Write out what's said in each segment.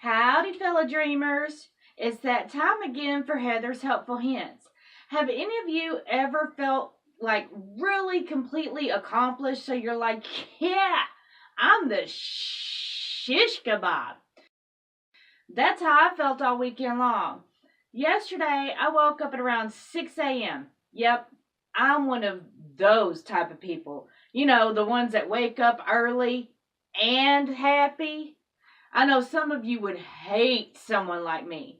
Howdy, fellow dreamers. It's that time again for Heather's Helpful Hints. Have any of you ever felt like really completely accomplished? So you're like, yeah, I'm the shish kebab. That's how I felt all weekend long. Yesterday, I woke up at around 6 a.m. Yep, I'm one of those type of people. You know, the ones that wake up early and happy. I know some of you would hate someone like me.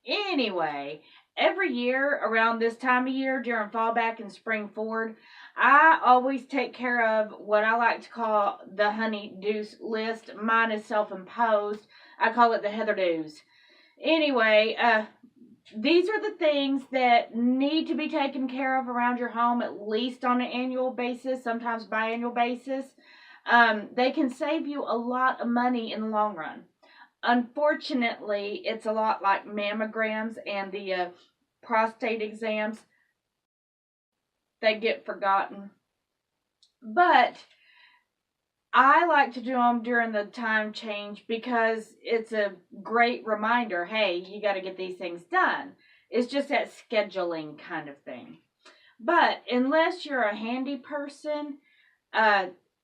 Anyway, every year around this time of year during fallback and spring forward, I always take care of what I like to call the honey-do's list. Mine is self-imposed. I call it the Heather Do's. Anyway, these are the things that need to be taken care of around your home at least on an annual basis, sometimes biannual basis. They can save you a lot of money in the long run. Unfortunately, it's a lot like mammograms and the prostate exams. They get forgotten. But I like to do them during the time change because it's a great reminder, hey, you got to get these things done. It's just that scheduling kind of thing. But unless you're a handy person,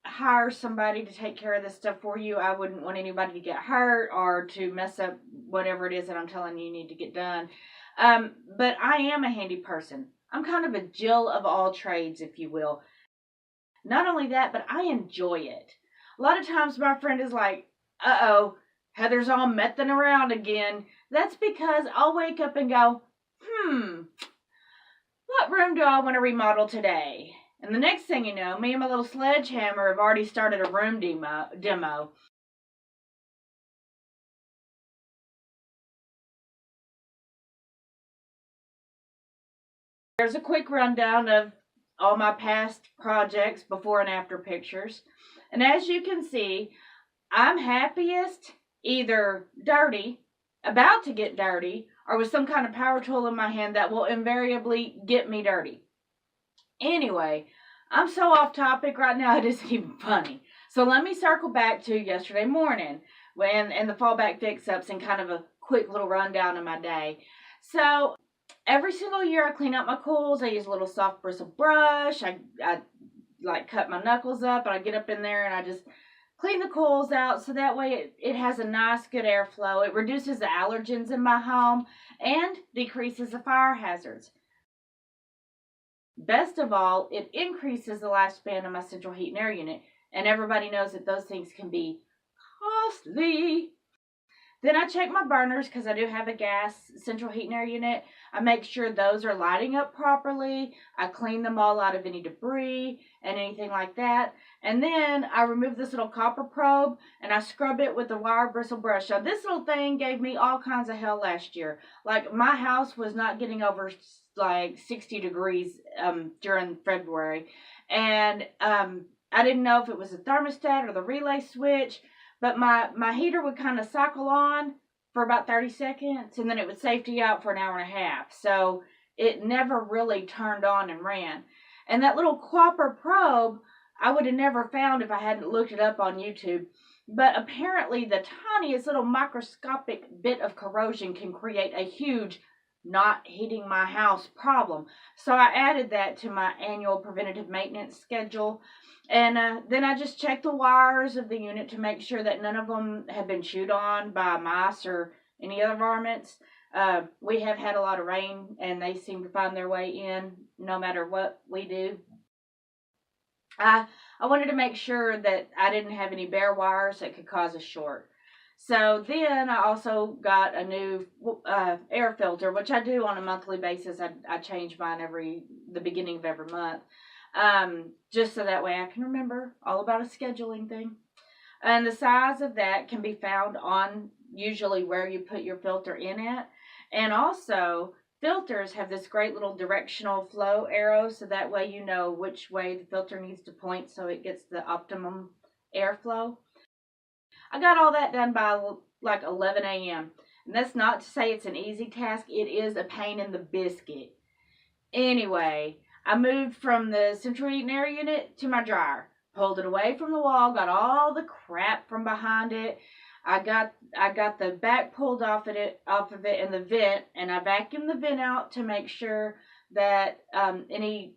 hire somebody to take care of this stuff for you. I wouldn't want anybody to get hurt or to mess up whatever it is that I'm telling you need to get done. But I am a handy person. I'm kind of a Jill of all trades, if you will. Not only that, but I enjoy it. A lot of times my friend is like, uh-oh, Heather's all messing around again. That's because I'll wake up and go, what room do I want to remodel today? And the next thing you know, me and my little sledgehammer have already started a room demo. There's a quick rundown of all my past projects, before and after pictures. And as you can see, I'm happiest either dirty, about to get dirty, or with some kind of power tool in my hand that will invariably get me dirty. Anyway, I'm so off topic right now, it isn't even funny. So let me circle back to yesterday morning and the fallback fix-ups and kind of a quick little rundown of my day. So every single year I clean out my cools. I use a little soft bristle brush. I like cut my knuckles up and I get up in there and I just clean the cools out so that way it has a nice good airflow. It reduces the allergens in my home and decreases the fire hazards. Best of all, it increases the lifespan of my central heat and air unit, and everybody knows that those things can be costly. Then I check my burners because I do have a gas central heat and air unit. I make sure those are lighting up properly. I clean them all out of any debris and anything like that. And then I remove this little copper probe and I scrub it with a wire bristle brush. So this little thing gave me all kinds of hell last year. Like my house was not getting over like 60 degrees during February. And I didn't know if it was the thermostat or the relay switch. But my heater would kind of cycle on for about 30 seconds, and then it would safety out for an hour and a half. So it never really turned on and ran. And that little copper probe, I would have never found if I hadn't looked it up on YouTube. But apparently the tiniest little microscopic bit of corrosion can create a huge not heating my house problem. So I added that to my annual preventative maintenance schedule. And then I just checked the wires of the unit to make sure that none of them have been chewed on by mice or any other varmints. We have had a lot of rain, and they seem to find their way in no matter what we do. I wanted to make sure that I didn't have any bare wires that could cause a short. So then I also got a new air filter, which I do on a monthly basis. I change mine the beginning of every month. Just so that way I can remember all about a scheduling thing. And the size of that can be found on usually where you put your filter in at. And also, filters have this great little directional flow arrow, so that way you know which way the filter needs to point so it gets the optimum airflow. I got all that done by like 11 a.m. And that's not to say it's an easy task. It is a pain in the biscuit. Anyway, I moved from the central heat and air unit to my dryer. Pulled it away from the wall, got all the crap from behind it. I got the back pulled off of it in the vent, and I vacuumed the vent out to make sure that any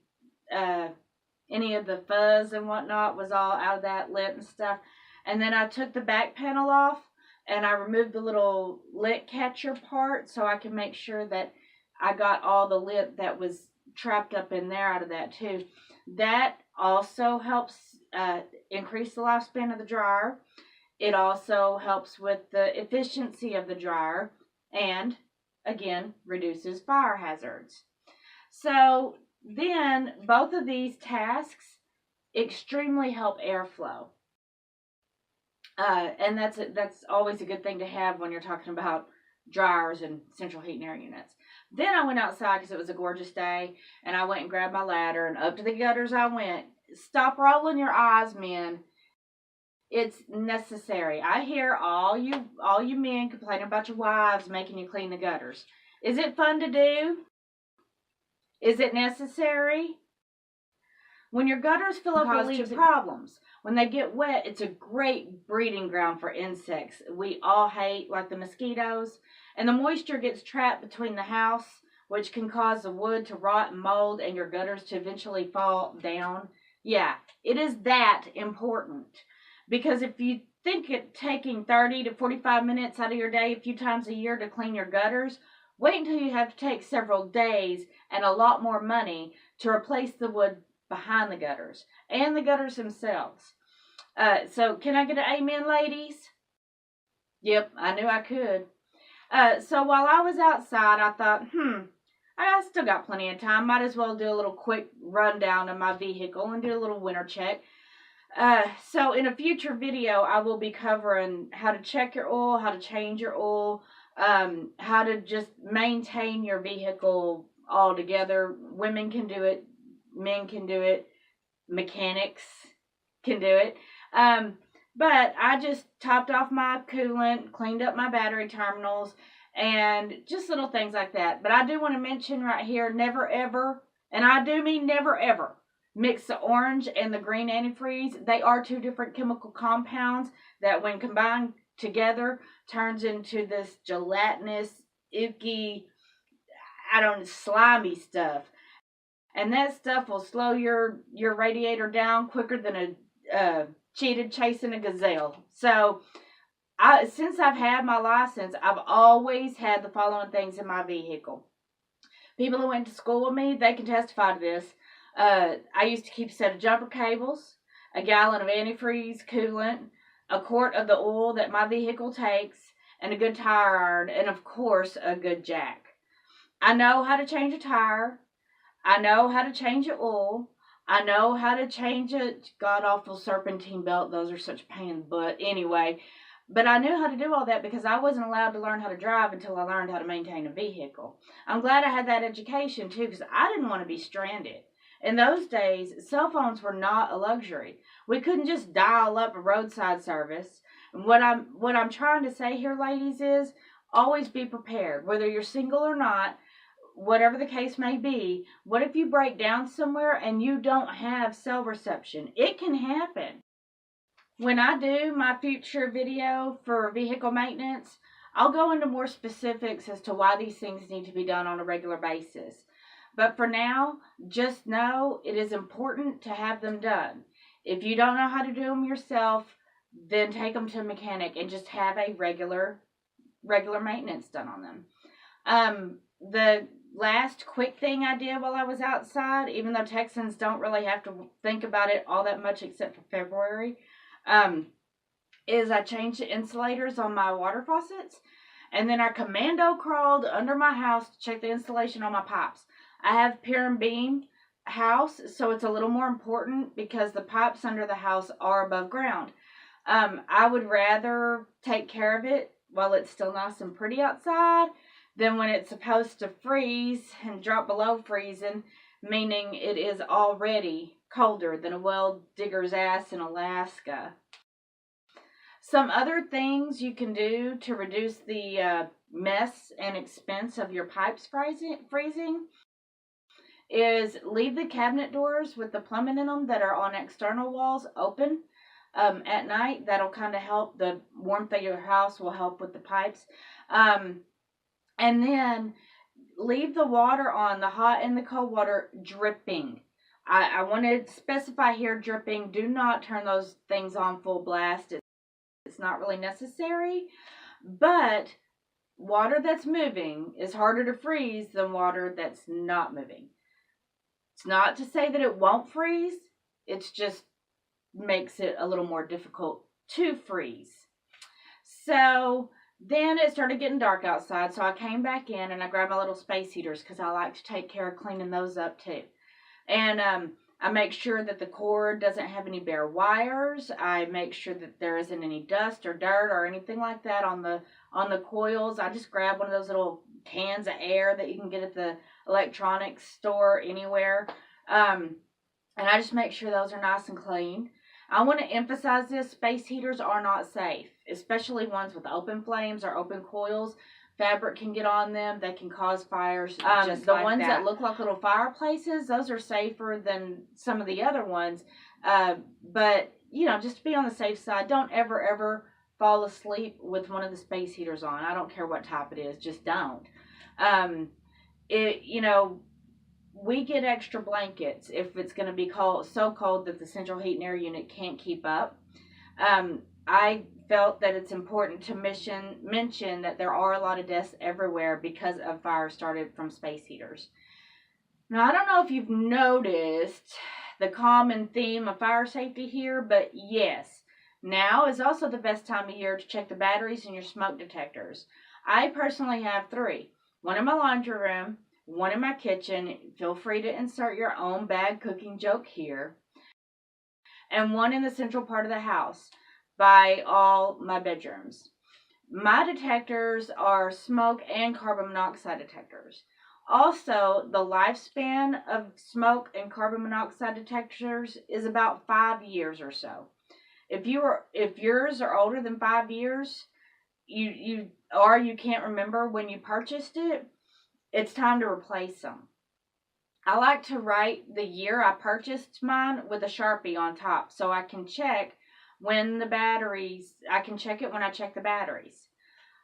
of the fuzz and whatnot was all out of that lint and stuff. And then I took the back panel off and I removed the little lint catcher part so I can make sure that I got all the lint that was trapped up in there out of that too. That also helps increase the lifespan of the dryer. It also helps with the efficiency of the dryer and, again, reduces fire hazards. So then both of these tasks extremely help airflow. And that's always a good thing to have when you're talking about dryers and central heat and air units. Then I went outside because it was a gorgeous day, and I went and grabbed my ladder, and up to the gutters I went. Stop rolling your eyes, men. It's necessary. I hear all you men complaining about your wives making you clean the gutters. Is it fun to do? Is it necessary? When your gutters fill up with leaves, problems. When they get wet, it's a great breeding ground for insects we all hate, like the mosquitoes. And the moisture gets trapped between the house, which can cause the wood to rot and mold and your gutters to eventually fall down. Yeah, it is that important. Because if you think it taking 30 to 45 minutes out of your day a few times a year to clean your gutters, wait until you have to take several days and a lot more money to replace the wood behind the gutters and the gutters themselves. So can I get an amen, ladies? Yep, I knew I could. So while I was outside, I thought, I still got plenty of time. Might as well do a little quick rundown of my vehicle and do a little winter check. So in a future video, I will be covering how to check your oil, how to change your oil, how to just maintain your vehicle altogether. Women can do it. Men can do it. Mechanics can do it. But I just topped off my coolant, cleaned up my battery terminals, and just little things like that. But I do want to mention right here, never ever, and I do mean never ever, mix the orange and the green antifreeze. They are two different chemical compounds that when combined together turns into this gelatinous, icky, slimy stuff. And that stuff will slow your radiator down quicker than a cheetah chasing a gazelle. So, since I've had my license, I've always had the following things in my vehicle. People who went to school with me, they can testify to this. I used to keep a set of jumper cables, a gallon of antifreeze coolant, a quart of the oil that my vehicle takes, and a good tire iron, and of course, a good jack. I know how to change a tire. I know how to change an oil. I know how to change a god-awful serpentine belt. Those are such a pain in the butt. Anyway, but I knew how to do all that because I wasn't allowed to learn how to drive until I learned how to maintain a vehicle. I'm glad I had that education, too, because I didn't want to be stranded. In those days, cell phones were not a luxury. We couldn't just dial up a roadside service. And what I'm trying to say here, ladies, is always be prepared. Whether you're single or not, whatever the case may be, what if you break down somewhere and you don't have cell reception? It can happen. When I do my future video for vehicle maintenance, I'll go into more specifics as to why these things need to be done on a regular basis. But for now, just know it is important to have them done. If you don't know how to do them yourself, then take them to a mechanic and just have a regular maintenance done on them. The last quick thing I did while I was outside, even though Texans don't really have to think about it all that much except for February, is I changed the insulators on my water faucets, and then I commando crawled under my house to check the insulation on my pipes. I have pier and beam house, so it's a little more important because the pipes under the house are above ground. I would rather take care of it while it's still nice and pretty outside than when it's supposed to freeze and drop below freezing, meaning it is already colder than a well digger's ass in Alaska. Some other things you can do to reduce the mess and expense of your pipes freezing is leave the cabinet doors with the plumbing in them that are on external walls open. at night. That'll kind of help. The warmth of your house will help with the pipes. And then leave the water on, the hot and the cold water, dripping. I want to specify here, dripping. Do not turn those things on full blast. It's not really necessary. But water that's moving is harder to freeze than water that's not moving. It's not to say that it won't freeze. It's just makes it a little more difficult to freeze. So then it started getting dark outside, so I came back in and I grabbed my little space heaters because I like to take care of cleaning those up too. And I make sure that the cord doesn't have any bare wires. I make sure that there isn't any dust or dirt or anything like that on the coils. I just grab one of those little cans of air that you can get at the electronics store anywhere. And I just make sure those are nice and clean. I want to emphasize this, space heaters are not safe, especially ones with open flames or open coils. Fabric can get on them. They can cause fires. Just the like ones that look like little fireplaces, those are safer than some of the other ones. But, you know, just to be on the safe side, don't ever fall asleep with one of the space heaters on. I don't care what type it is. Just don't. You know, we get extra blankets if it's going to be so cold that the central heat and air unit can't keep up. I felt that it's important to mention that there are a lot of deaths everywhere because of fires started from space heaters. Now, I don't know if you've noticed the common theme of fire safety here, but yes, now is also the best time of year to check the batteries in your smoke detectors. I personally have 3. One in my laundry room, one in my kitchen. Feel free to insert your own bad cooking joke here. And one in the central part of the house by all my bedrooms. My detectors are smoke and carbon monoxide detectors. Also, the lifespan of smoke and carbon monoxide detectors is about 5 years or so. If yours are older than 5 years, you can't remember when you purchased it, it's time to replace them. I like to write the year I purchased mine with a Sharpie on top so I can check when I can check it when I check the batteries.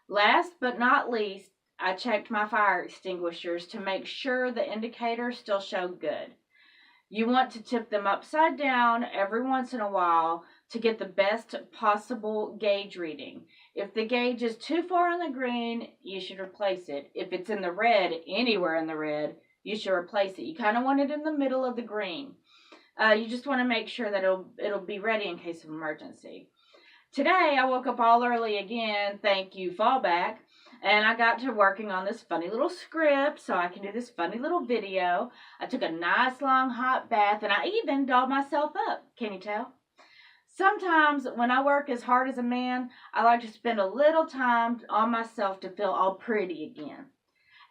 Last but not least, I checked my fire extinguishers to make sure the indicators still show good. You want to tip them upside down every once in a while to get the best possible gauge reading. If the gauge is too far in the green, you should replace it. If it's in the red, anywhere in the red, you should replace it. You kind of want it in the middle of the green. You just want to make sure that it'll be ready in case of emergency. Today, I woke up all early again, thank you, fallback, and I got to working on this funny little script so I can do this funny little video. I took a nice long hot bath, and I even dolled myself up. Can you tell? Sometimes when I work as hard as a man, I like to spend a little time on myself to feel all pretty again.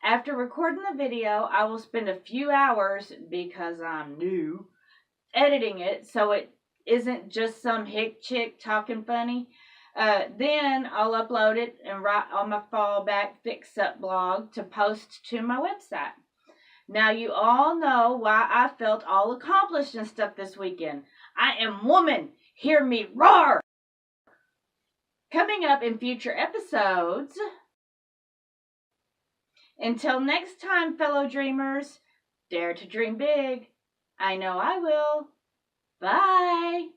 After recording the video, I will spend a few hours, because I'm new, editing it so it isn't just some hick chick talking funny. Then I'll upload it and write on my fallback fix-up blog to post to my website. Now you all know why I felt all accomplished and stuff this weekend. I am woman. Hear me roar! Coming up in future episodes. Until next time, fellow dreamers, dare to dream big. I know I will. Bye.